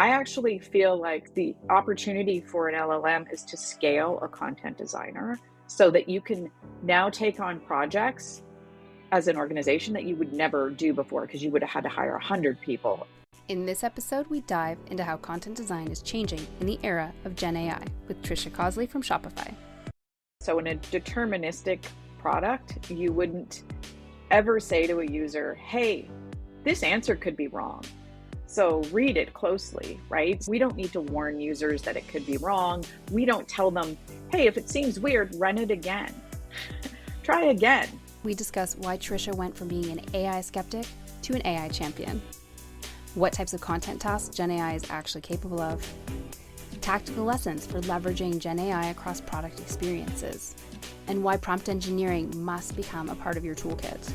I actually feel like the opportunity for an LLM is to scale a content designer so that you can now take on projects as an organization that you would never do before because you would have had to hire 100 people. In this episode, we dive into how content design is changing in the era of GenAI with Trisha Causley from Shopify. So in a deterministic product, you wouldn't ever say to a user, hey, this answer could be wrong. So read it closely, right? We don't need to warn users that it could be wrong. We don't tell them, hey, if it seems weird, run it again. Try again. We discuss why Trisha went from being an AI skeptic to an AI champion, what types of content tasks GenAI is actually capable of, tactical lessons for leveraging GenAI across product experiences, and why prompt engineering must become a part of your toolkit.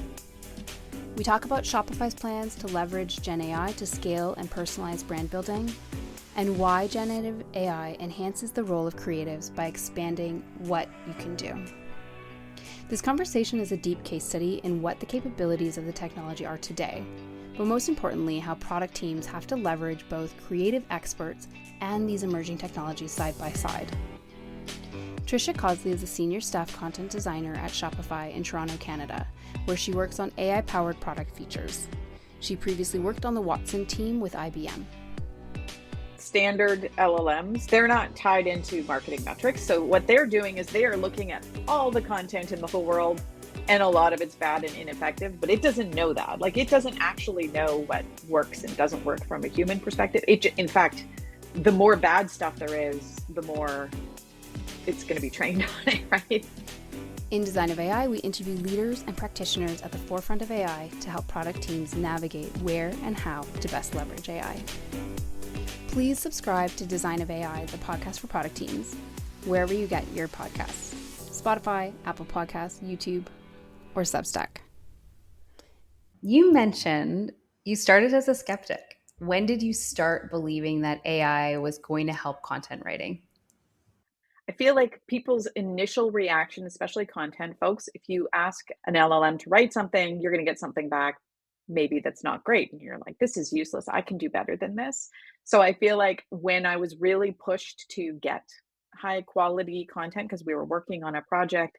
We talk about Shopify's plans to leverage GenAI to scale and personalize brand building, and why generative AI enhances the role of creatives by expanding what you can do. This conversation is a deep case study in what the capabilities of the technology are today, but most importantly, how product teams have to leverage both creative experts and these emerging technologies side by side. Trisha Causley is a senior staff content designer at Shopify in Toronto, Canada, where she works on AI-powered product features. She previously worked on the Watson team with IBM. Standard LLMs, they're not tied into marketing metrics. So what they're doing is they are looking at all the content in the whole world, and a lot of it's bad and ineffective, but it doesn't know that. Like, it doesn't actually know what works and doesn't work from a human perspective. In fact, the more bad stuff there is, the more it's going to be trained on it, right? In Design of AI, we interview leaders and practitioners at the forefront of AI to help product teams navigate where and how to best leverage AI. Please subscribe to Design of AI, the podcast for product teams, wherever you get your podcasts: Spotify, Apple Podcasts, YouTube, or Substack. You mentioned you started as a skeptic. When did you start believing that AI was going to help content writing? I feel like people's initial reaction, especially content folks, if you ask an LLM to write something, you're going to get something back maybe that's not great. And you're like, this is useless. I can do better than this. So I feel like when I was really pushed to get high quality content, because we were working on a project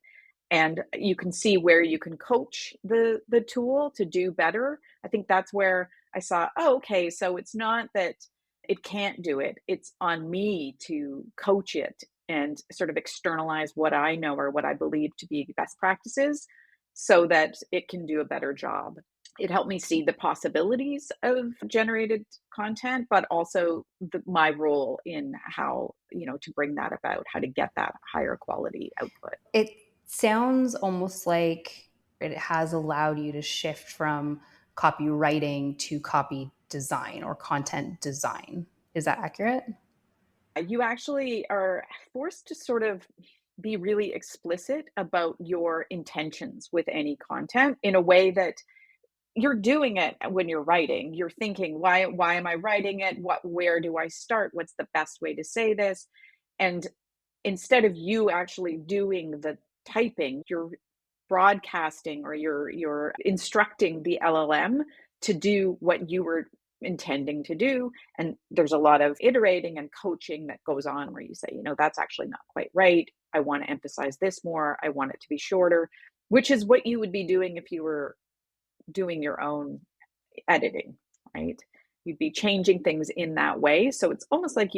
and you can see where you can coach the tool to do better, I think that's where I saw, oh, okay, so it's not that it can't do it. It's on me to coach it and sort of externalize what I know or what I believe to be best practices so that it can do a better job. It helped me see the possibilities of generated content, but also my role in how, to bring that about, how to get that higher quality output. It sounds almost like it has allowed you to shift from copywriting to copy design or content design. Is that accurate? You actually are forced to sort of be really explicit about your intentions with any content in a way that you're doing it when you're writing. You're thinking, why am I writing it? Where do I start? What's the best way to say this? And instead of you actually doing the typing, you're broadcasting or you're instructing the LLM to do what you were intending to do. And there's a lot of iterating and coaching that goes on where you say, that's actually not quite right. I want to emphasize this more. I want it to be shorter, which is what you would be doing if you were doing your own editing, right? You'd be changing things in that way. So it's almost like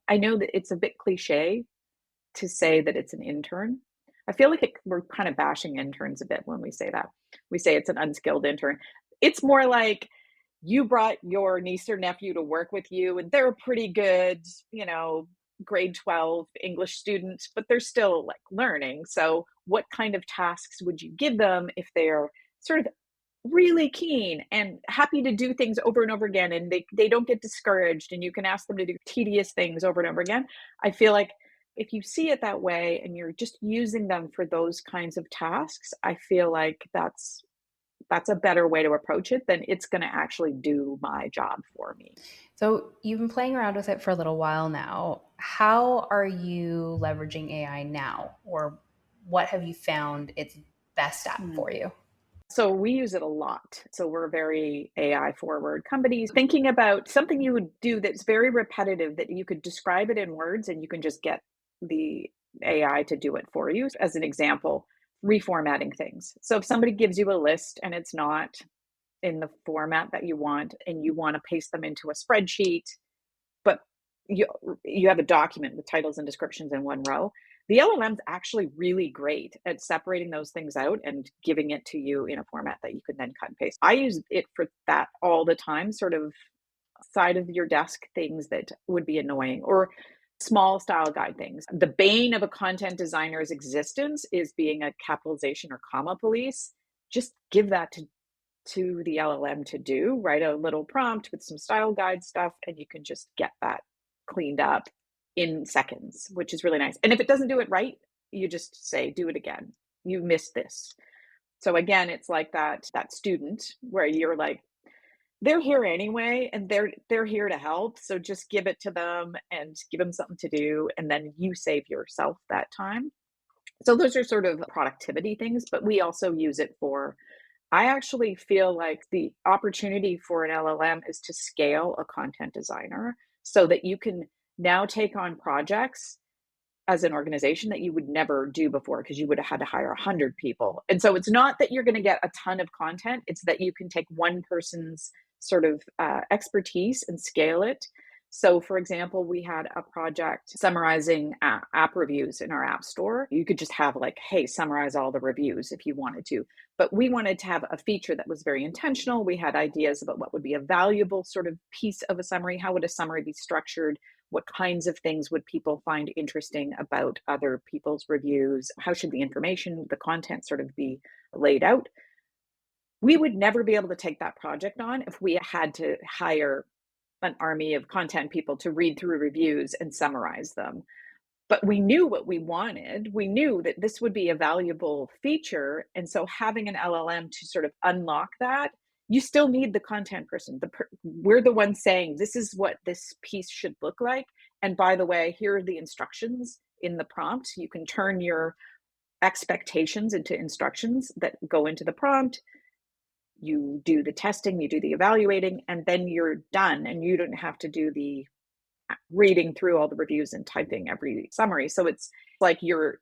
I know that it's a bit cliche to say that it's an intern. I feel like we're kind of bashing interns a bit when we say that. We say it's an unskilled intern. It's more like you brought your niece or nephew to work with you and they're pretty good, grade 12 English students, but they're still like learning. So what kind of tasks would you give them if they're sort of really keen and happy to do things over and over again and they don't get discouraged and you can ask them to do tedious things over and over again? I feel like if you see it that way and you're just using them for those kinds of tasks, I feel like that's a better way to approach it than it's going to actually do my job for me. So you've been playing around with it for a little while now. How are you leveraging AI now? Or what have you found it's best at for you? So we use it a lot. So we're a very AI forward company. Thinking about something you would do that's very repetitive, that you could describe it in words and you can just get the AI to do it for you. As an example, reformatting things. So if somebody gives you a list and it's not in the format that you want and you want to paste them into a spreadsheet, but you you have a document with titles and descriptions in one row. The LLM's actually really great at separating those things out and giving it to you in a format that you can then cut and paste. I use it for that all the time, sort of side of your desk things that would be annoying, or small style guide things. The bane of a content designer's existence is being a capitalization or comma police. Just give that to the LLM to do, write a little prompt with some style guide stuff, and you can just get that cleaned up in seconds, which is really nice. And if it doesn't do it right, you just say, do it again. You missed this. So again, it's like that student where you're like, they're here anyway, and they're here to help. So just give it to them and give them something to do, and then you save yourself that time. So those are sort of productivity things, but we also use it for, I actually feel like the opportunity for an LLM is to scale a content designer so that you can now take on projects as an organization that you would never do before because you would have had to hire 100 people. And so it's not that you're going to get a ton of content, it's that you can take one person's sort of expertise and scale it. So, for example, we had a project summarizing app reviews in our app store. You could just have like, hey, summarize all the reviews if you wanted to. But we wanted to have a feature that was very intentional. We had ideas about what would be a valuable sort of piece of a summary. How would a summary be structured? What kinds of things would people find interesting about other people's reviews? How should the information, the content sort of be laid out? We would never be able to take that project on if we had to hire an army of content people to read through reviews and summarize them. But we knew what we wanted. We knew that this would be a valuable feature. And so having an LLM to sort of unlock that, you still need the content person. We're the ones saying, this is what this piece should look like. And by the way, here are the instructions in the prompt. You can turn your expectations into instructions that go into the prompt. You do the testing, you do the evaluating, and then you're done. And you don't have to do the reading through all the reviews and typing every summary. So it's like you're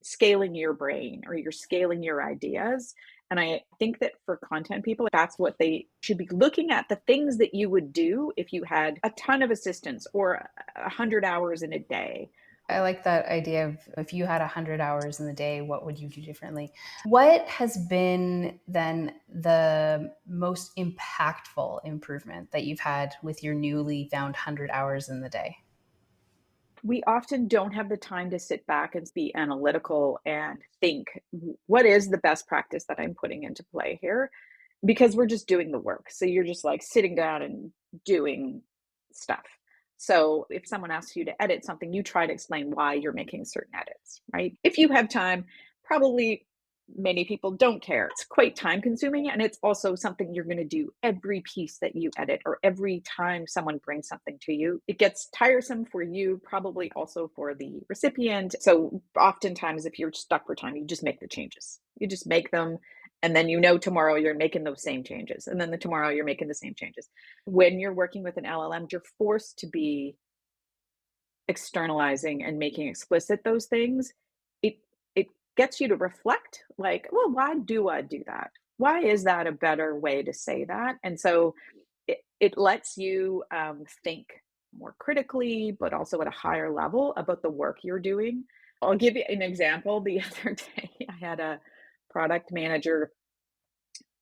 scaling your brain or you're scaling your ideas. And I think that for content people, that's what they should be looking at, the things that you would do if you had a ton of assistants or 100 hours in a day. I like that idea of if you had 100 hours in the day, what would you do differently? What has been then the most impactful improvement that you've had with your newly found 100 hours in the day? We often don't have the time to sit back and be analytical and think, what is the best practice that I'm putting into play here? Because we're just doing the work. So you're just like sitting down and doing stuff. So if someone asks you to edit something, you try to explain why you're making certain edits, right? If you have time, probably many people don't care. It's quite time consuming. And it's also something you're going to do every piece that you edit or every time someone brings something to you. It gets tiresome for you, probably also for the recipient. So oftentimes, if you're stuck for time, you just make the changes. You just make them. And then tomorrow you're making those same changes. And then tomorrow you're making the same changes. When you're working with an LLM, you're forced to be externalizing and making explicit those things. It gets you to reflect, like, well, why do I do that? Why is that a better way to say that? And so it lets you think more critically, but also at a higher level about the work you're doing. I'll give you an example. The other day, I had a product manager.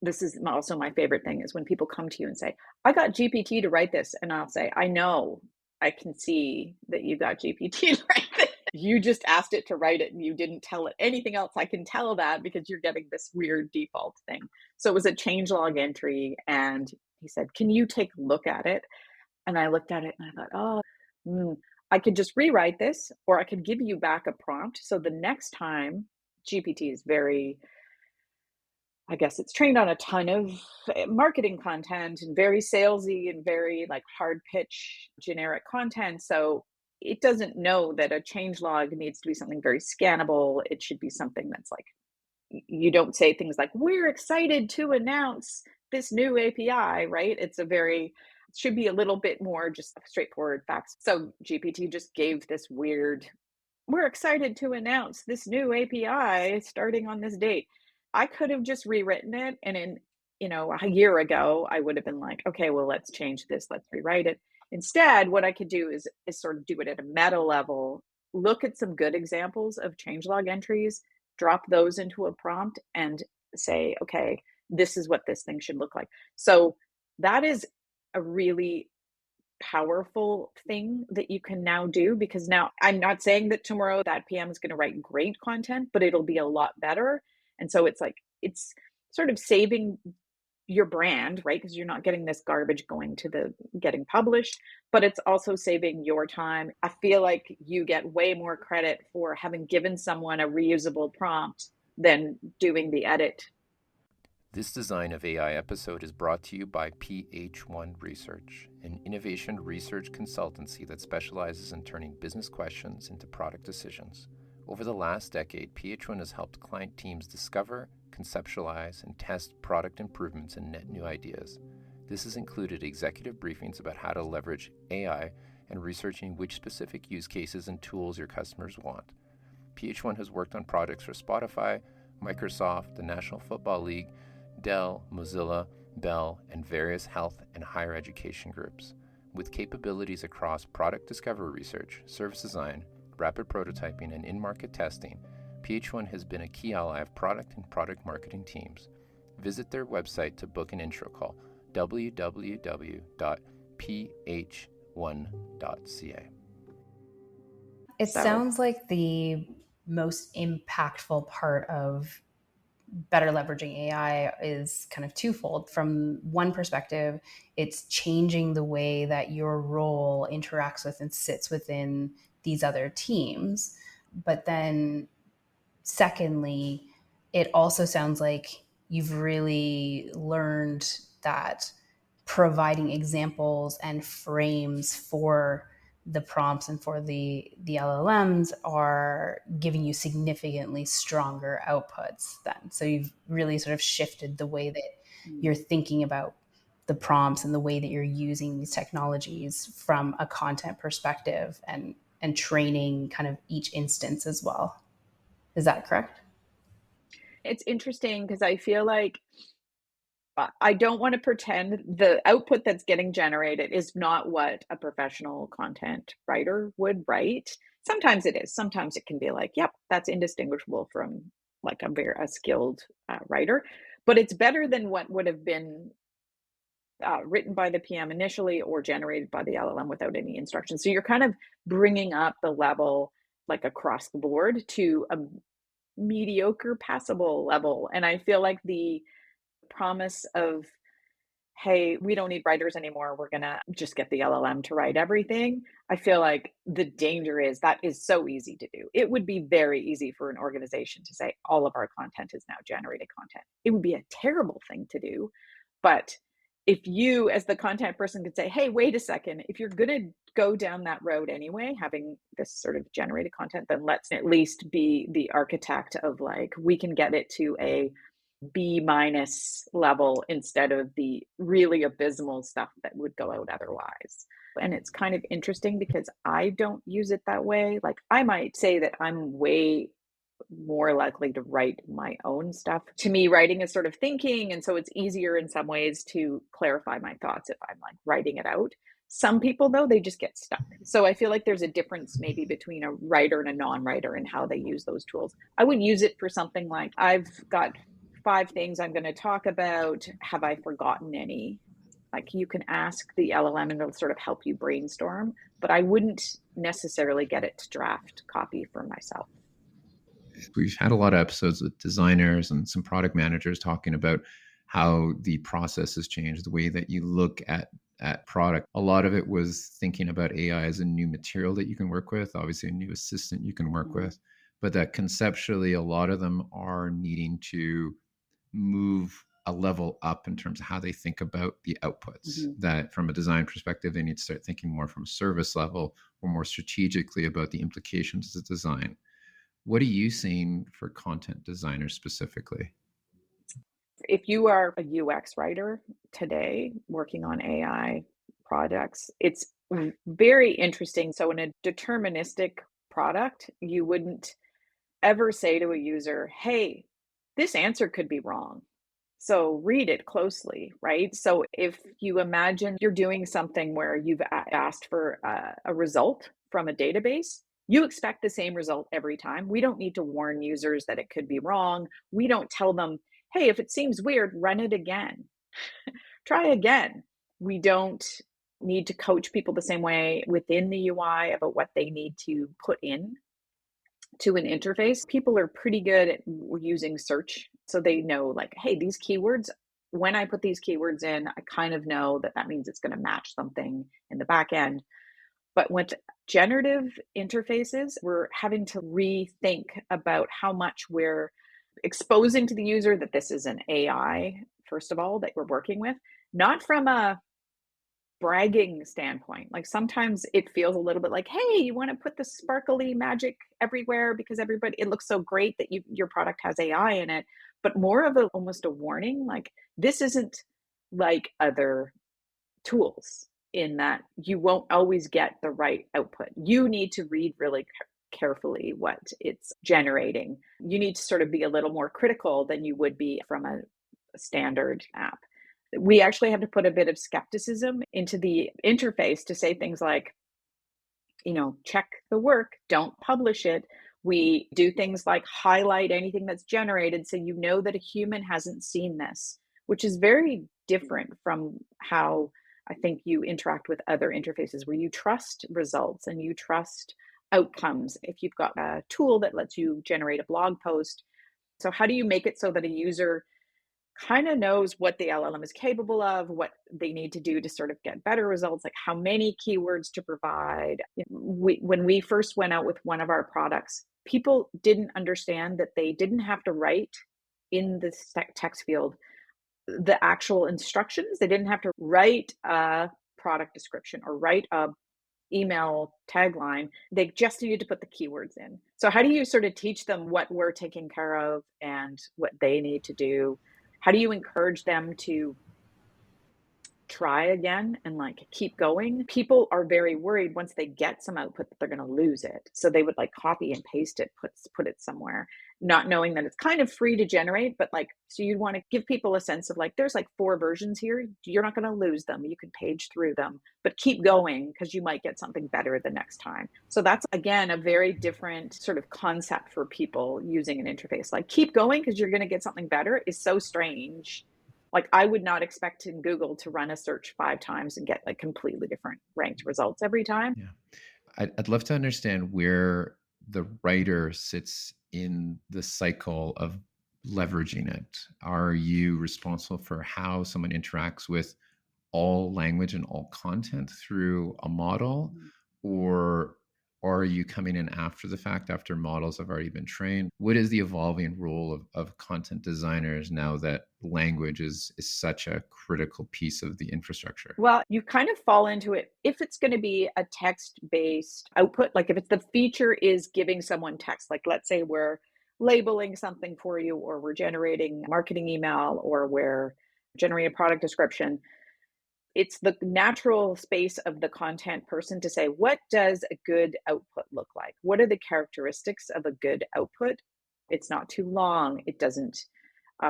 This is also my favorite thing is when people come to you and say, I got GPT to write this. And I'll say, I know, I can see that you got GPT to write this. You just asked it to write it and you didn't tell it anything else. I can tell that because you're getting this weird default thing. So it was a changelog entry. And he said, can you take a look at it? And I looked at it and I thought, I could just rewrite this, or I could give you back a prompt. So the next time, GPT is very, I guess it's trained on a ton of marketing content and very salesy and very like hard pitch generic content. So it doesn't know that a change log needs to be something very scannable. It should be something that's like you don't say things like, "We're excited to announce this new API," right? Should be a little bit more just straightforward facts. So GPT just gave this weird, "We're excited to announce this new API starting on this date." I could have just rewritten it, and a year ago, I would have been like, "Okay, well, let's change this, let's rewrite it." Instead, what I could do is sort of do it at a meta level, look at some good examples of changelog entries, drop those into a prompt, and say, "Okay, this is what this thing should look like." So that is a really powerful thing that you can now do, because now I'm not saying that tomorrow that PM is going to write great content, but it'll be a lot better. And so it's sort of saving your brand, right? Because you're not getting this garbage going to the getting published, but it's also saving your time. I feel like you get way more credit for having given someone a reusable prompt than doing the edit. This Design of AI episode is brought to you by PH1 Research, an innovation research consultancy that specializes in turning business questions into product decisions. Over the last decade, PH1 has helped client teams discover, conceptualize, and test product improvements and net new ideas. This has included executive briefings about how to leverage AI and researching which specific use cases and tools your customers want. PH1 has worked on projects for Spotify, Microsoft, the National Football League, Dell, Mozilla, Bell, and various health and higher education groups. With capabilities across product discovery research, service design, rapid prototyping, and in-market testing, PH1 has been a key ally of product and product marketing teams. Visit their website to book an intro call, www.ph1.ca. It So sounds like the most impactful part of better leveraging AI is kind of twofold. From one perspective, it's changing the way that your role interacts with and sits within these other teams. But then, secondly, it also sounds like you've really learned that providing examples and frames for the prompts and for the LLMs are giving you significantly stronger outputs then. So you've really sort of shifted the way that you're thinking about the prompts and the way that you're using these technologies from a content perspective, and training kind of each instance as well. Is that correct? it's interesting because I feel like I don't want to pretend the output that's getting generated is not what a professional content writer would write. Sometimes it is. Sometimes it can be like, yep, that's indistinguishable from like a skilled writer. But it's better than what would have been written by the PM initially or generated by the LLM without any instructions. So you're kind of bringing up the level like across the board to a mediocre, passable level. And I feel like the promise of, hey, we don't need writers anymore, we're gonna just get the LLM to write everything. I feel like the danger is that is so easy to do. It would be very easy for an organization to say all of our content is now generated content. It would be a terrible thing to do. But if you, as the content person, could say, hey, wait a second, if you're gonna go down that road anyway, having this sort of generated content, then let's at least be the architect of like, we can get it to a B minus level instead of the really abysmal stuff that would go out otherwise. And it's kind of interesting because I don't use it that way. Like, I might say that I'm way more likely to write my own stuff. To me, writing is sort of thinking. And so it's easier in some ways to clarify my thoughts if I'm like writing it out. Some people, though, they just get stuck. So I feel like there's a difference maybe between a writer and a non writer and how they use those tools. I would use it for something like, I've got 5 things I'm going to talk about. Have I forgotten any? Like, you can ask the LLM and it'll sort of help you brainstorm, but I wouldn't necessarily get it to draft copy for myself. We've had a lot of episodes with designers and some product managers talking about how the process has changed, the way that you look at product. A lot of it was thinking about AI as a new material that you can work with, obviously a new assistant you can work with, but that conceptually a lot of them are needing to move a level up in terms of how they think about the outputs. That from a design perspective, they need to start thinking more from a service level or more strategically about the implications of the design. What are you seeing for content designers specifically? If you are a UX writer today working on AI projects, it's very interesting. So, in a deterministic product, you wouldn't ever say to a user, hey, this answer could be wrong. So read it closely, right? So if you imagine you're doing something where you've asked for a result from a database, you expect the same result every time. We don't need to warn users that it could be wrong. We don't tell them, hey, if it seems weird, run it again. Try again. We don't need to coach people the same way within the UI about what they need to put in to an interface. People are pretty good at using search. So they know, like, hey, these keywords, when I put these keywords in, I kind of know that that means it's going to match something in the back end. But with generative interfaces, we're having to rethink about how much we're exposing to the user that this is an AI, first of all, that we're working with, not from a bragging standpoint. Like sometimes it feels a little bit like, hey, you want to put the sparkly magic everywhere because everybody, it looks so great that your product has AI in it, but more of a almost a warning, like this isn't like other tools in that you won't always get the right output. You need to read really carefully what it's generating. You need to sort of be a little more critical than you would be from a standard app. We actually have to put a bit of skepticism into the interface to say things like, check the work, don't publish it. We do things like highlight anything that's generated so you know that a human hasn't seen this, which is very different from how I think you interact with other interfaces where you trust results and you trust outcomes. If you've got a tool that lets you generate a blog post, so how do you make it so that a user kind of knows what the LLM is capable of, what they need to do to sort of get better results, like how many keywords to provide? When we first went out with one of our products, people didn't understand that they didn't have to write in the text field the actual instructions. They didn't have to write a product description or write a email tagline. They just needed to put the keywords in. So how do you sort of teach them what we're taking care of and what they need to do? How do you encourage them to try again and like keep going? People are very worried once they get some output that they're going to lose it. So they would like copy and paste it, put it somewhere, not knowing that it's kind of free to generate, but like, so you'd want to give people a sense of like, there's like 4 versions here. You're not going to lose them. You can page through them, but keep going because you might get something better the next time. So that's again, a very different sort of concept for people using an interface. Like keep going because you're going to get something better is so strange. Like I would not expect in Google to run a search 5 times and get like completely different ranked results every time. Yeah. I'd love to understand where the writer sits in the cycle of leveraging it. Are you responsible for how someone interacts with all language and all content through a model, or are you coming in after the fact, after models have already been trained? What is the evolving role of content designers now that language is such a critical piece of the infrastructure? Well, you kind of fall into it if it's going to be a text-based output, like if it's the feature is giving someone text, like let's say we're labeling something for you, or we're generating a marketing email, or we're generating a product description. It's the natural space of the content person to say, what does a good output look like? What are the characteristics of a good output? It's not too long. It doesn't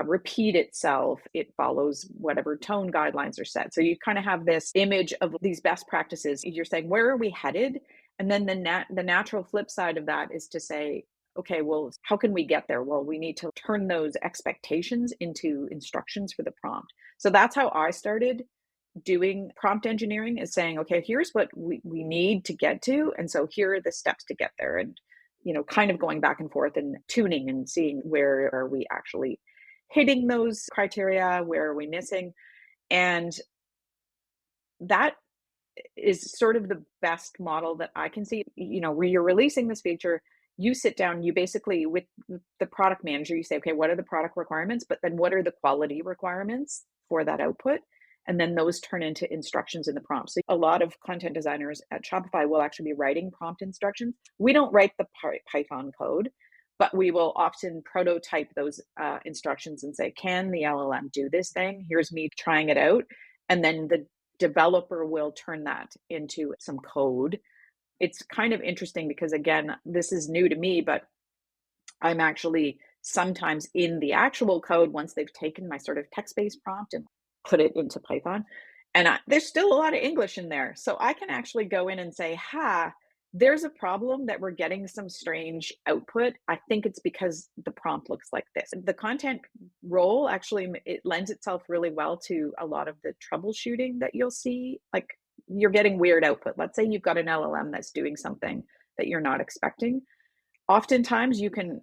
repeat itself. It follows whatever tone guidelines are set. So you kind of have this image of these best practices. You're saying, where are we headed? And then the natural flip side of that is to say, okay, well, how can we get there? Well, we need to turn those expectations into instructions for the prompt. So that's how I started doing prompt engineering, is saying, okay, here's what we need to get to. And so here are the steps to get there. And, kind of going back and forth and tuning and seeing where are we actually hitting those criteria, where are we missing? And that is sort of the best model that I can see, where you're releasing this feature, you sit down, you basically, with the product manager, you say, okay, what are the product requirements? But then what are the quality requirements for that output? And then those turn into instructions in the prompt. So a lot of content designers at Shopify will actually be writing prompt instructions. We don't write the Python code. but we will often prototype those instructions and say, can the LLM do this thing? Here's me trying it out. And then the developer will turn that into some code. It's kind of interesting because, again, this is new to me, but I'm actually sometimes in the actual code once they've taken my sort of text-based prompt and put it into Python. And there's still a lot of English in there. So I can actually go in and say, there's a problem that we're getting some strange output. I think it's because the prompt looks like this. The content role actually, it lends itself really well to a lot of the troubleshooting that you'll see. Like, you're getting weird output. Let's say you've got an LLM that's doing something that you're not expecting. Oftentimes you can,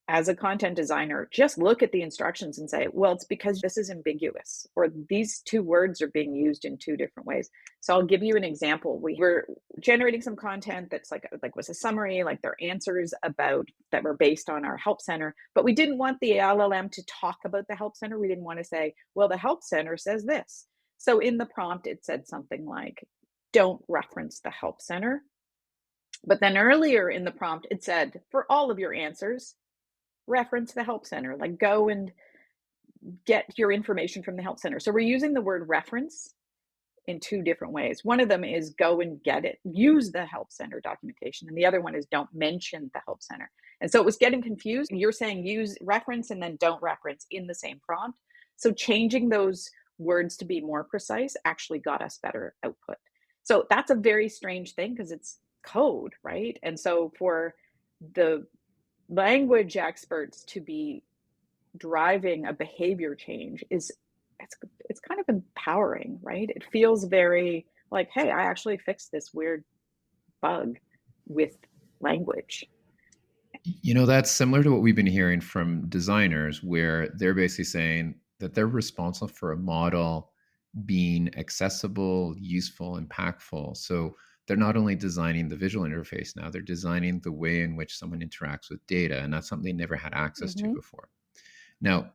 as a content designer, just look at the instructions and say, well, it's because this is ambiguous, or these two words are being used in two different ways. So I'll give you an example. We were generating some content that's like was a summary, like their answers about that were based on our help center, but we didn't want the LLM to talk about the help center. We didn't want to say, well, the help center says this. So in the prompt, it said something like, don't reference the help center. But then earlier in the prompt, it said, for all of your answers, reference the help center, like go and get your information from the help center. So we're using the word reference in two different ways. One of them is go and get it, use the help center documentation. And the other one is don't mention the help center. And so it was getting confused. You're saying use reference and then don't reference in the same prompt. So changing those words to be more precise actually got us better output. So that's a very strange thing because it's code, right? And so for the language experts to be driving a behavior change it's kind of empowering, right? It feels very like, hey, I actually fixed this weird bug with language. That's similar to what we've been hearing from designers, where they're basically saying that they're responsible for a model being accessible, useful, impactful. So they're not only designing the visual interface now, they're designing the way in which someone interacts with data. And that's something they never had access to before. Now,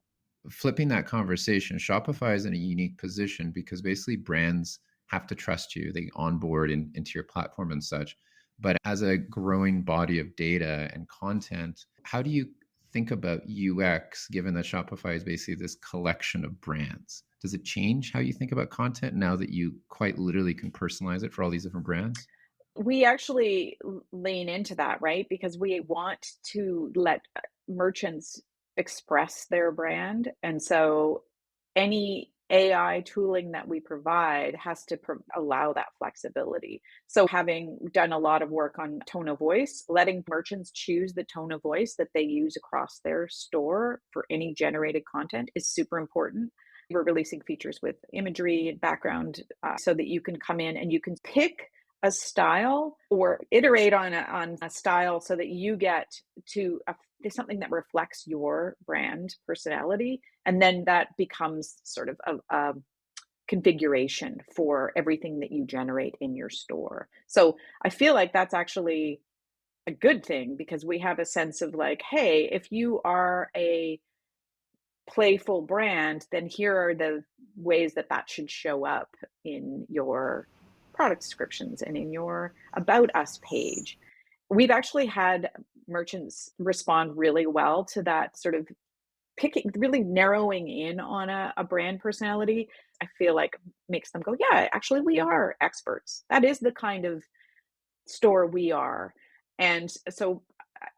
flipping that conversation, Shopify is in a unique position because basically brands have to trust you. They onboard into your platform and such. But as a growing body of data and content, how do you think about UX, given that Shopify is basically this collection of brands? Does it change how you think about content now that you quite literally can personalize it for all these different brands? We actually lean into that, right? Because we want to let merchants express their brand. And so any AI tooling that we provide has to allow that flexibility. So having done a lot of work on tone of voice, letting merchants choose the tone of voice that they use across their store for any generated content is super important. We're releasing features with imagery and background so that you can come in and you can pick a style or iterate on a style so that you get to something that reflects your brand personality. And then that becomes sort of a configuration for everything that you generate in your store. So I feel like that's actually a good thing because we have a sense of like, hey, if you are a playful brand, then here are the ways that that should show up in your product descriptions and in your About Us page. We've actually had merchants respond really well to that sort of really narrowing in on a brand personality. I feel like makes them go, yeah, actually we are experts. That is the kind of store we are. And so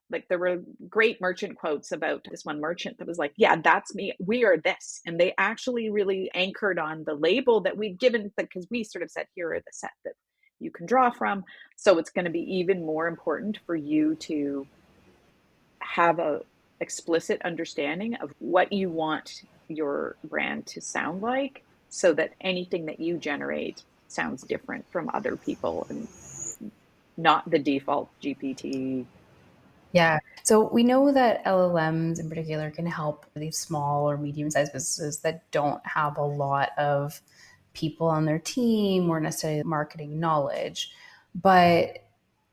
like there were great merchant quotes about this one merchant that was like, yeah, that's me. We are this. And they actually really anchored on the label that we'd given because we sort of said, here are the set that you can draw from. So it's going to be even more important for you to have a explicit understanding of what you want your brand to sound like so that anything that you generate sounds different from other people and not the default GPT. Yeah. So we know that LLMs in particular can help these small or medium-sized businesses that don't have a lot of people on their team or necessarily marketing knowledge. But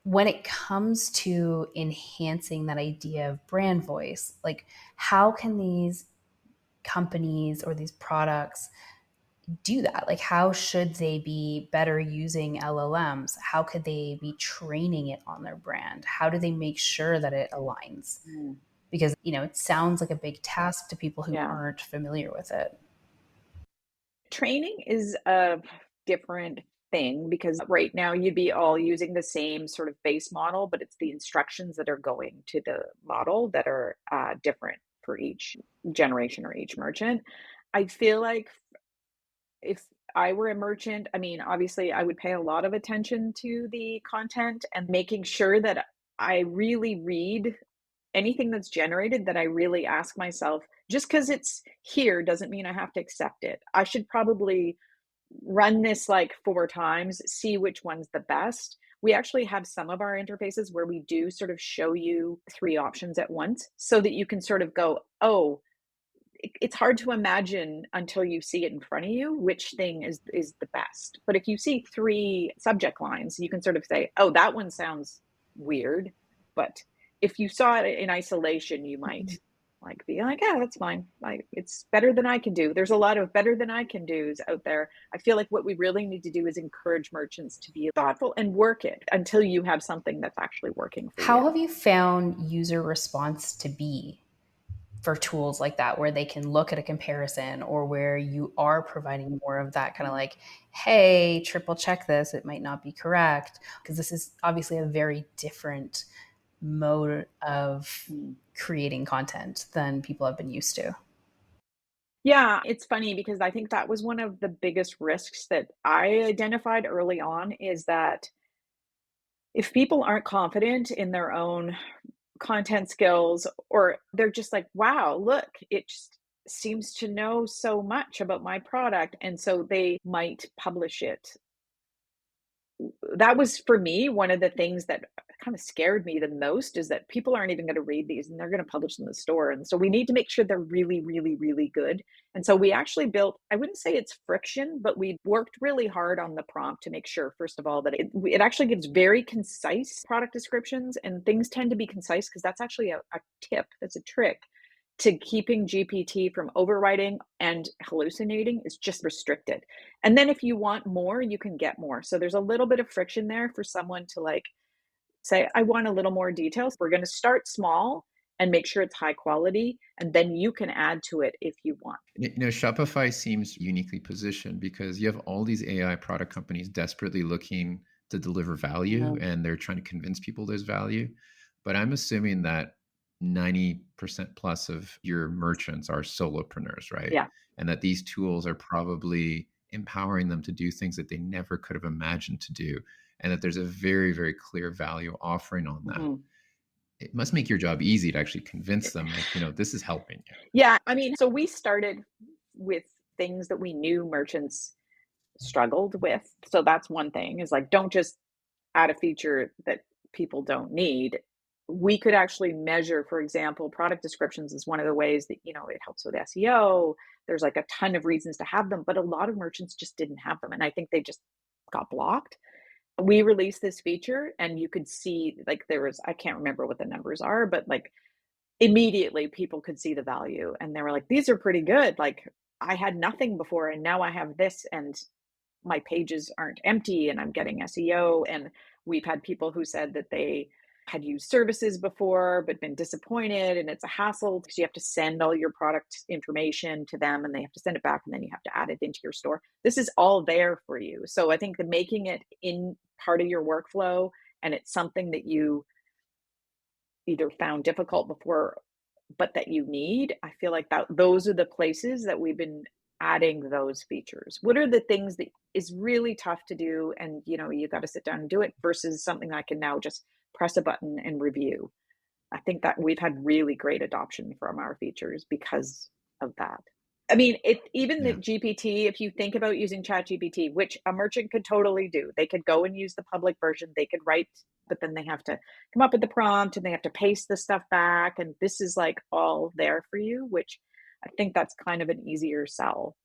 when it comes to enhancing that idea of brand voice, like how can these companies or these products do that? Like, how should they be better using LLMs? How could they be training it on their brand? How do they make sure that it aligns? Mm. Because, it sounds like a big task to people who Yeah. aren't familiar with it. Training is a different thing because right now you'd be all using the same sort of base model, but it's the instructions that are going to the model that are different for each generation or each merchant. I feel like if I were a merchant, I mean, obviously, I would pay a lot of attention to the content and making sure that I really read anything that's generated, that I really ask myself, just because it's here doesn't mean I have to accept it. I should probably run this like 4 times, see which one's the best. We actually have some of our interfaces where we do sort of show you 3 options at once so that you can sort of go, "Oh, it's hard to imagine until you see it in front of you which thing is the best." But if you see 3 subject lines, you can sort of say, "Oh, that one sounds weird." But if you saw it in isolation, you might like be like, "Yeah, that's fine. Like it's better than I can do." There's a lot of better than I can do's out there. I feel like what we really need to do is encourage merchants to be thoughtful and work it until you have something that's actually working for How you. have you found user response to be for tools like that, where they can look at a comparison, or where you are providing more of that kind of like, hey, triple check this, it might not be correct? Because this is obviously a very different mode of Mm. creating content than people have been used to. Yeah, it's funny because I think that was one of the biggest risks that I identified early on is that if people aren't confident in their own content skills, or they're just like, wow, look, it just seems to know so much about my product. And so they might publish it. That was for me one of the things that kind of scared me the most is that people aren't even going to read these and they're going to publish them in the store. And so we need to make sure they're really, really, really good. And so we actually built, I wouldn't say it's friction, but we worked really hard on the prompt to make sure, first of all, that it actually gives very concise product descriptions, and things tend to be concise because that's actually a tip, that's a trick to keeping GPT from overwriting and hallucinating, is just restricted. And then if you want more, you can get more. So there's a little bit of friction there for someone to like say, I want a little more details. We're going to start small and make sure it's high quality. And then you can add to it if you want. Shopify seems uniquely positioned because you have all these AI product companies desperately looking to deliver value, Mhm. and they're trying to convince people there's value. But I'm assuming that 90% plus of your merchants are solopreneurs, right? Yeah. And that these tools are probably empowering them to do things that they never could have imagined to do. And that there's a very, very clear value offering on that. Mhm. It must make your job easy to actually convince them, like, this is helping you. Yeah. I mean, so we started with things that we knew merchants struggled with. So that's one thing is like, don't just add a feature that people don't need. We could actually measure, for example, product descriptions is one of the ways that, it helps with SEO. There's like a ton of reasons to have them, but a lot of merchants just didn't have them. And I think they just got blocked. We released this feature and you could see like there was, I can't remember what the numbers are, but like immediately people could see the value and they were like, these are pretty good. Like I had nothing before and now I have this and my pages aren't empty and I'm getting SEO. And we've had people who said that they had used services before but been disappointed and it's a hassle because you have to send all your product information to them and they have to send it back and then you have to add it into your store. This is all there for you. So I think that making it in part of your workflow and it's something that you either found difficult before but that you need, I feel like that those are the places that we've been adding those features. What are the things that is really tough to do and you got to sit down and do it versus something I can now just press a button and review. I think that we've had really great adoption from our features because of that. I mean, even the Yeah. GPT, if you think about using ChatGPT, which a merchant could totally do, they could go and use the public version, they could write, but then they have to come up with the prompt and they have to paste the stuff back. And this is like all there for you, which I think that's kind of an easier sell.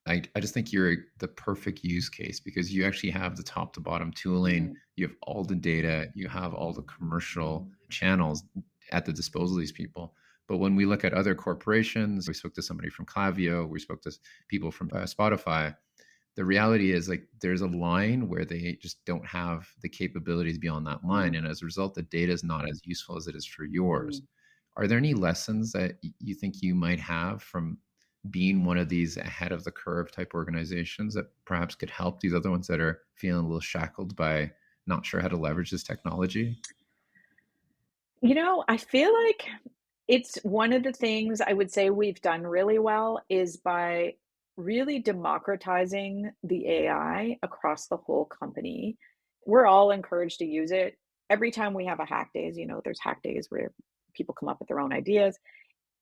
I just think you're the perfect use case because you actually have the top to bottom tooling, Mm. you have all the data, you have all the commercial channels at the disposal of these people. But when we look at other corporations, we spoke to somebody from Klaviyo, we spoke to people from Spotify. The reality is like there's a line where they just don't have the capabilities beyond that line. And as a result, the data is not as useful as it is for yours. Are there any lessons that you think you might have from being one of these ahead of the curve type organizations that perhaps could help these other ones that are feeling a little shackled by not sure how to leverage this technology? I feel like it's one of the things I would say we've done really well is by really democratizing the AI across the whole company. We're all encouraged to use it. Every time we have a hack days, there's hack days where people come up with their own ideas.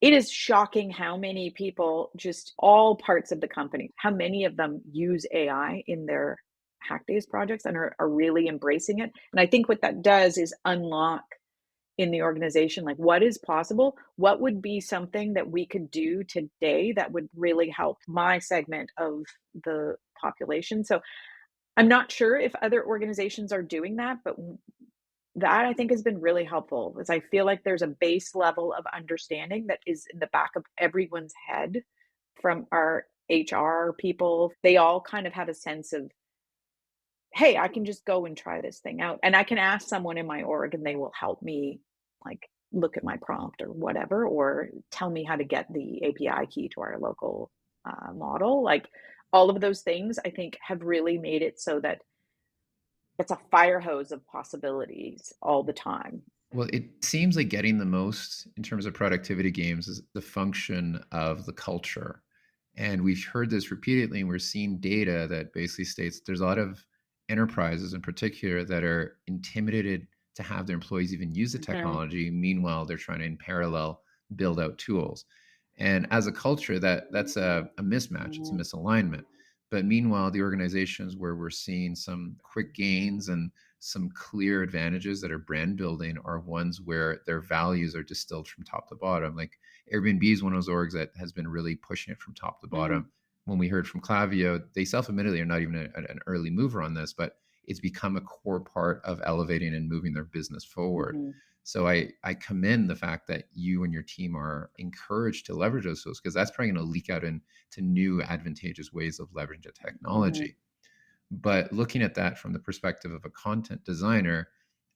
It is shocking how many people, just all parts of the company, how many of them use AI in their hack days projects and are really embracing it. And I think what that does is unlock in the organization, like what is possible, what would be something that we could do today that would really help my segment of the population. So I'm not sure if other organizations are doing that, but that I think has been really helpful because I feel like there's a base level of understanding that is in the back of everyone's head from our HR people. They all kind of have a sense of, hey, I can just go and try this thing out. And I can ask someone in my org and they will help me like look at my prompt or whatever, or tell me how to get the API key to our local model. Like all of those things, I think have really made it so that it's a fire hose of possibilities all the time. Well, it seems like getting the most in terms of productivity gains is the function of the culture. And we've heard this repeatedly, and we're seeing data that basically states there's a lot of enterprises in particular that are intimidated to have their employees even use the Mhm. technology. Meanwhile, they're trying to in parallel build out tools. And as a culture, that's a mismatch, it's a Mhm. misalignment. But meanwhile, the organizations where we're seeing some quick gains and some clear advantages that are brand building are ones where their values are distilled from top to bottom. Like Airbnb is one of those orgs that has been really pushing it from top to Mhm. bottom. When we heard from Klaviyo, they self-admittedly are not even an early mover on this, but it's become a core part of elevating and moving their business forward. Mhm. So I commend the fact that you and your team are encouraged to leverage those tools because that's probably going to leak out into new advantageous ways of leveraging the Mhm. technology. But looking at that from the perspective of a content designer,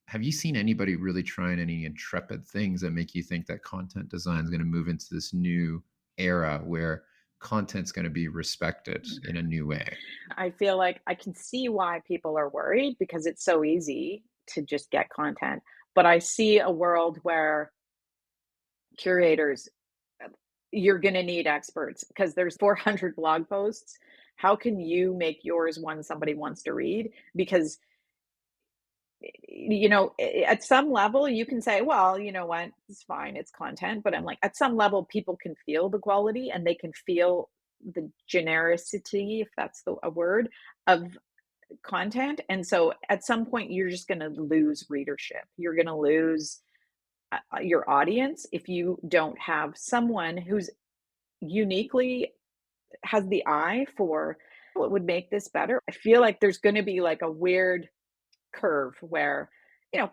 have you seen anybody really trying any intrepid things that make you think that content design is going to move into this new era where content's going to be respected in a new way? I feel like I can see why people are worried because it's so easy to just get content. But I see a world where curators, uh, you're going to need experts because there's 400 blog posts. How can you make yours one somebody wants to read? Because at some level you can say, well, you know what, it's fine, it's content. But I'm like, at some level, people can feel the quality and they can feel the genericity, if that's a word, of content. And so at some point, you're just going to lose readership. You're going to lose your audience if you don't have someone who's uniquely has the eye for what would make this better. I feel like there's going to be like a weird curve where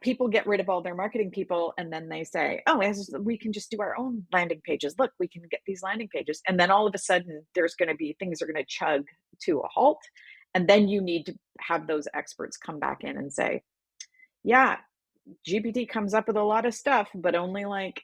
people get rid of all their marketing people and then they say, oh, we can just do our own landing pages. Look, we can get these landing pages. And then all of a sudden there's going to be things are going to chug to a halt. And then you need to have those experts come back in and say, yeah, GPT comes up with a lot of stuff, but only like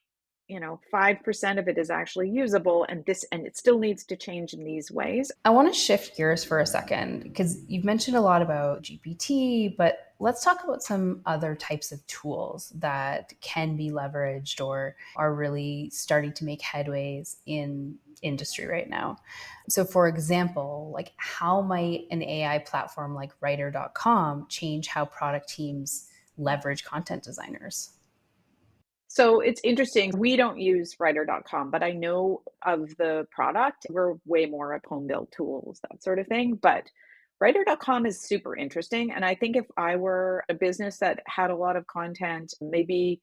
5% of it is actually usable, and it still needs to change in these ways. I want to shift gears for a second because you've mentioned a lot about GPT, but let's talk about some other types of tools that can be leveraged or are really starting to make headways in industry right now. So for example, like how might an AI platform like writer.com change how product teams leverage content designers? So it's interesting. We don't use writer.com, but I know of the product. We're way more at home build tools, that sort of thing. But writer.com is super interesting. And I think if I were a business that had a lot of content, maybe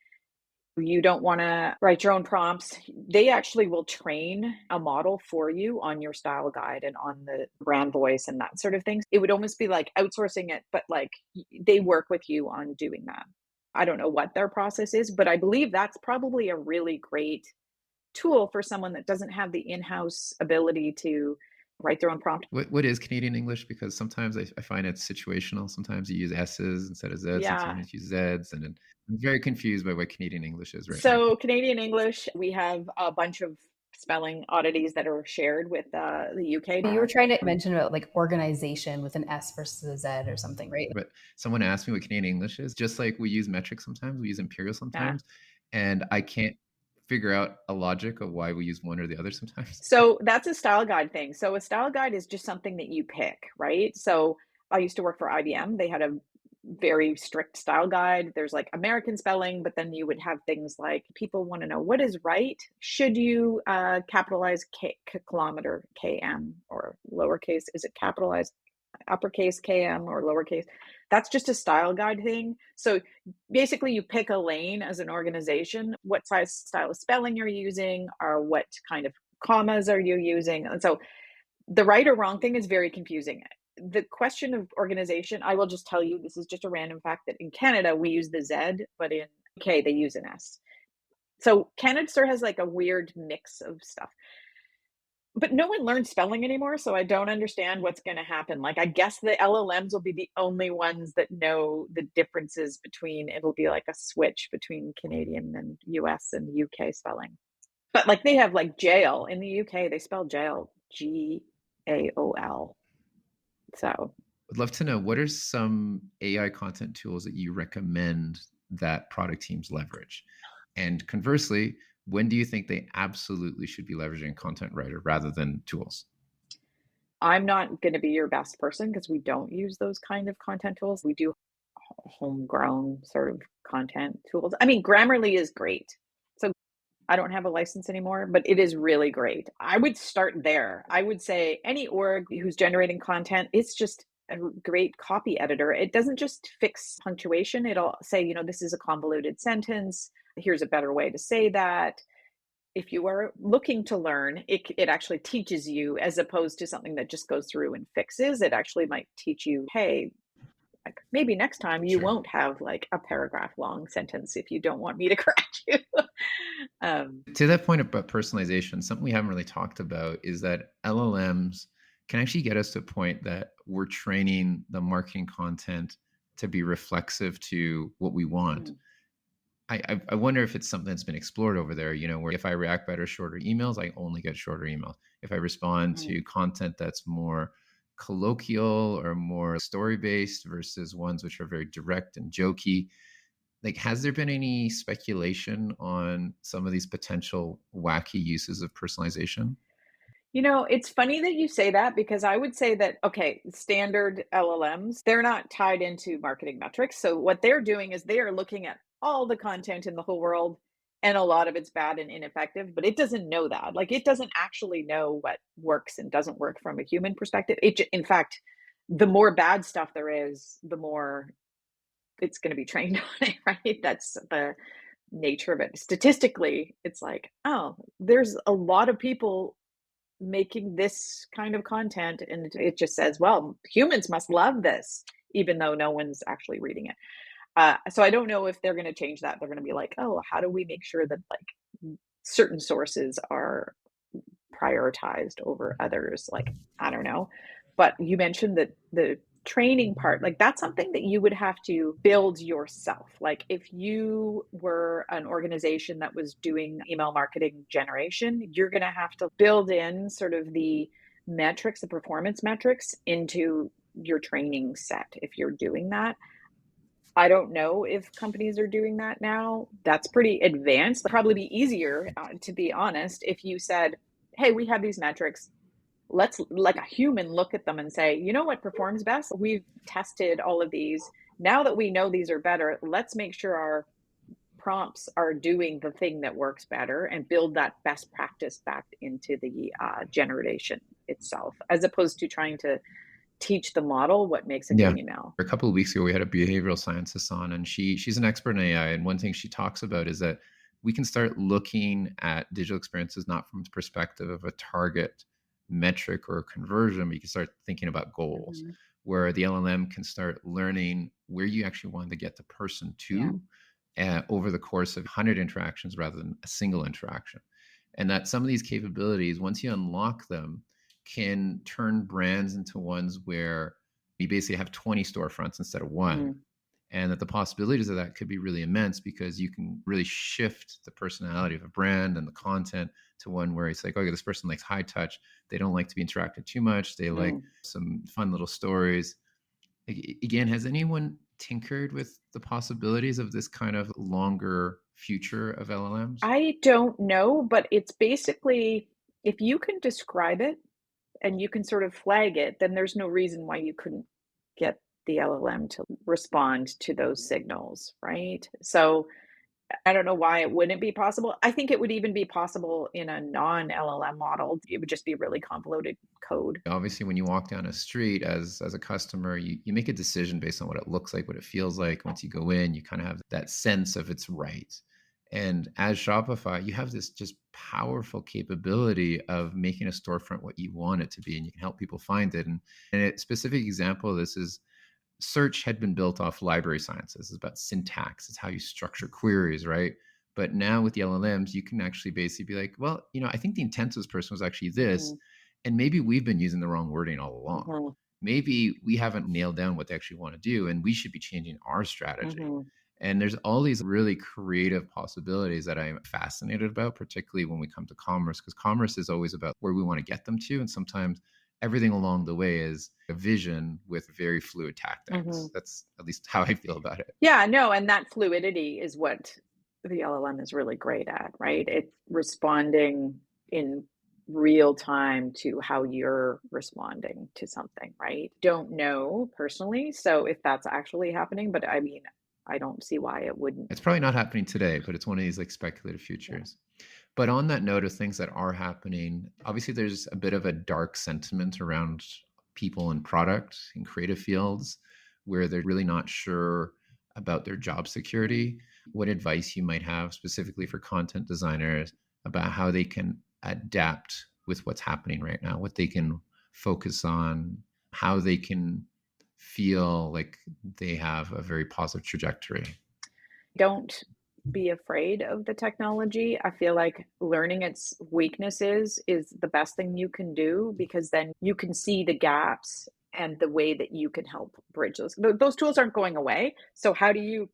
you don't want to write your own prompts, they actually will train a model for you on your style guide and on the brand voice and that sort of thing. It would almost be like outsourcing it, but like they work with you on doing that. I don't know what their process is, but I believe that's probably a really great tool for someone that doesn't have the in-house ability to write their own prompt. What is Canadian English? Because sometimes I find it's situational. Sometimes you use S's instead of Z's, and Yeah. sometimes you use Z's. And I'm very confused by what Canadian English is right now. So Canadian English, we have a bunch of spelling oddities that are shared with the UK. You were trying to mention about like organization with an S versus a Z or something, right? But someone asked me what Canadian English is, just like we use metric sometimes, we use imperial sometimes, and I can't figure out a logic of why we use one or the other sometimes. So that's a style guide thing. So a style guide is just something that you pick, right? So I used to work for IBM. They had a very strict style guide. There's like American spelling, but then you would have things like people want to know what is right. Should you capitalize kilometer km or lowercase? Is it capitalized uppercase km or lowercase? That's just a style guide thing. So basically you pick a lane as an organization, what size style of spelling you're using, or what kind of commas are you using. And so the right or wrong thing is very confusing. The question of organization, I will just tell you, this is just a random fact that in Canada, we use the Z, but in UK, they use an S. So Canada sort of has like a weird mix of stuff. But no one learns spelling anymore, so I don't understand what's going to happen. Like, I guess the LLMs will be the only ones that know the differences between, it'll be like a switch between Canadian and US and UK spelling. But like they have like jail in the UK, they spell jail GAOL. So I'd love to know, what are some AI content tools that you recommend that product teams leverage? And conversely, when do you think they absolutely should be leveraging content writer rather than tools? I'm not going to be your best person because we don't use those kind of content tools. We do homegrown sort of content tools. I mean, Grammarly is great. So I don't have a license anymore, but it is really great. I would start there. I would say any org who's generating content, it's just a great copy editor. It doesn't just fix punctuation. It'll say, you know, this is a convoluted sentence. Here's a better way to say that. If you are looking to learn, it actually teaches you, as opposed to something that just goes through and fixes. It actually might teach you, hey, like maybe next time you won't have like a paragraph long sentence if you don't want me to correct you. To that point about personalization, something we haven't really talked about is that LLMs can actually get us to a point that we're training the marketing content to be reflexive to what we want. I wonder if it's something that's been explored over there, you know, where if I react better shorter emails, I only get shorter emails. If I respond to content that's more colloquial or more story-based versus ones which are very direct and jokey, like, has there been any speculation on some of these potential wacky uses of personalization? You know, it's funny that you say that because I would say that, okay, standard LLMs, they're not tied into marketing metrics. So what they're doing is they are looking at all the content in the whole world, and a lot of it's bad and ineffective, but it doesn't know that. Like, it doesn't actually know what works and doesn't work from a human perspective. In fact, the more bad stuff there is, the more it's going to be trained on it, right? That's the nature of it. Statistically, it's like, oh, there's a lot of people making this kind of content, and it just says, well, humans must love this, even though no one's actually reading it. So I don't know if they're going to change that. They're going to be like, oh, how do we make sure that like certain sources are prioritized over others? Like, I don't know. But you mentioned that the training part, like that's something that you would have to build yourself. Like if you were an organization that was doing email marketing generation, you're going to have to build in sort of the metrics, the performance metrics into your training set if you're doing that. I don't know if companies are doing that now. That's pretty advanced. It'd probably be easier, to be honest, if you said, hey, we have these metrics. Let's, like a human, look at them and say, you know what performs best? We've tested all of these. Now that we know these are better, let's make sure our prompts are doing the thing that works better and build that best practice back into the generation itself, as opposed to trying to teach the model what makes a good email. A couple of weeks ago, we had a behavioral scientist on, and she's an expert in AI. And one thing she talks about is that we can start looking at digital experiences not from the perspective of a target metric or a conversion, but you can start thinking about goals, where the LLM can start learning where you actually want to get the person to over the course of 100 interactions rather than a single interaction. And that some of these capabilities, once you unlock them, can turn brands into ones where you basically have 20 storefronts instead of one. Mhm. And that the possibilities of that could be really immense because you can really shift the personality of a brand and the content to one where it's like, okay, this person likes high touch. They don't like to be interacted too much. They like Mm. some fun little stories. Again, has anyone tinkered with the possibilities of this kind of longer future of LLMs? I don't know, but it's basically if you can describe it and you can sort of flag it, then there's no reason why you couldn't get the LLM to respond to those signals, right? So I don't know why it wouldn't be possible. I think it would even be possible in a non-LLM model. It would just be really convoluted code. Obviously, when you walk down a street as a customer, you make a decision based on what it looks like, what it feels like. Once you go in, you kind of have that sense of it's right. And as Shopify, you have this just powerful capability of making a storefront what you want it to be, and you can help people find it. And a specific example of this is search had been built off library sciences. It's about syntax. It's how you structure queries, right? But now with the LLMs, you can actually basically be like, well, I think the intent of this person was actually this, Mhm, and maybe we've been using the wrong wording all along. mhm, Maybe we haven't nailed down what they actually want to do, and we should be changing our strategy. mhm. And there's all these really creative possibilities that I'm fascinated about, particularly when we come to commerce, because commerce is always about where we want to get them to. And sometimes everything along the way is a vision with very fluid tactics. Mhm. That's at least how I feel about it. Yeah, no, and that fluidity is what the LLM is really great at, right? It's responding in real time to how you're responding to something, right? Don't know personally, so if that's actually happening, but I mean, I don't see why it wouldn't. It's probably not happening today, but it's one of these like speculative Yeah. futures. But on that note of things that are happening, obviously there's a bit of a dark sentiment around people in product and creative fields where they're really not sure about their job Mm. security. What advice you might have specifically for content designers about how they can adapt with what's happening right now, what they can focus on, how they can feel like they have a very positive trajectory. Don't be afraid of the technology. I feel like learning its weaknesses is the best thing you can do because then you can see the gaps and the way that you can help bridge those. Those tools aren't going away. So, how do you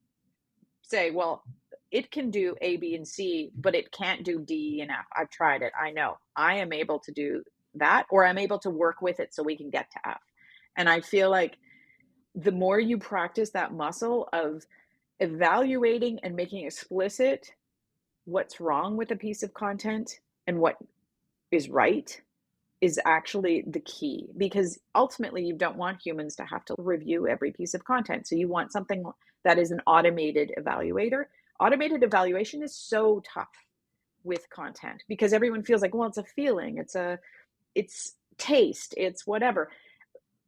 say, well, it can do A, B, and C, but it can't do D, E, and F? I've tried it. I know I am able to do that, or I'm able to work with it so we can get to F. And I feel like the more you practice that muscle of evaluating and making explicit what's wrong with a piece of content and what is right is actually the key because ultimately you don't want humans to have to review every piece of content. So you want something that is an automated evaluator. Automated evaluation is so tough with content because everyone feels like, well, it's a feeling, it's taste, it's whatever.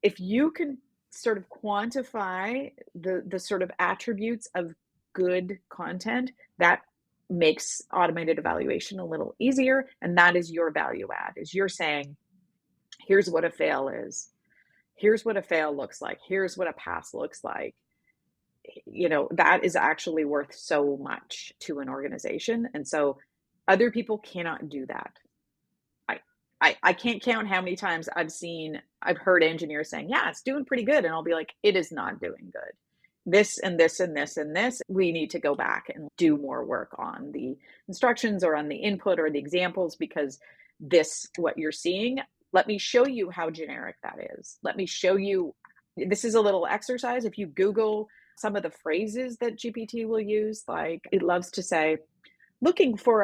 If you can sort of quantify the sort of attributes of good content, that makes automated evaluation a little easier, and that is your value add, is you're saying, "Here's what a fail is. Here's what a fail looks like. Here's what a pass looks like." That is actually worth so much to an organization, and so other people cannot do that. I I can't count how many times I've heard engineers saying, "Yeah, it's doing pretty good," and I'll be like, "It is not doing good. This and this and this and this, we need to go back and do more work on the instructions or on the input or the examples because this, what you're seeing, let me show you how generic that is. Let me show you, this is a little exercise. If you Google some of the phrases that GPT will use, like it loves to say, looking for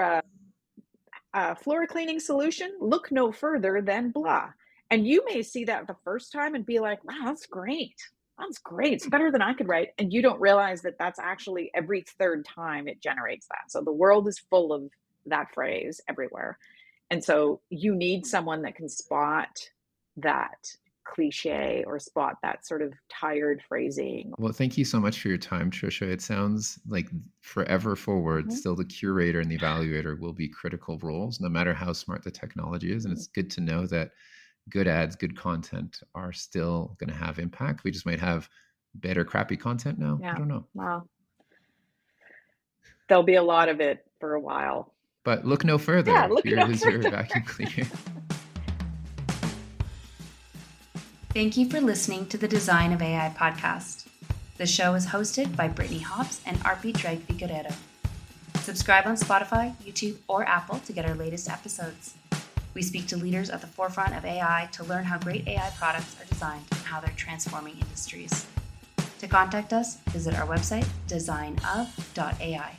a floor cleaning solution, look no further than blah. And you may see that the first time and be like, wow, that's great. That's great. It's better than I could write. And you don't realize that that's actually every third time it generates that. So the world is full of that phrase everywhere. And so you need someone that can spot that cliche or spot that sort of tired phrasing. Well, thank you so much for your time, Trisha. It sounds like forever forward, Mhm. still the curator and the evaluator will be critical roles, no matter how smart the technology is. And it's good to know that good ads, good content are still going to have impact. We just might have better, crappy content now. I Yeah. don't know. Well, there'll be a lot of it for a while. But look no Yeah, further. look Here no is your further. vacuum cleaner. Thank you for listening to the Design of AI podcast. The show is hosted by Brittany Hobbs and Arpi Drag-Figueredo. Subscribe on Spotify, YouTube, or Apple to get our latest episodes. We speak to leaders at the forefront of AI to learn how great AI products are designed and how they're transforming industries. To contact us, visit our website, designof.ai.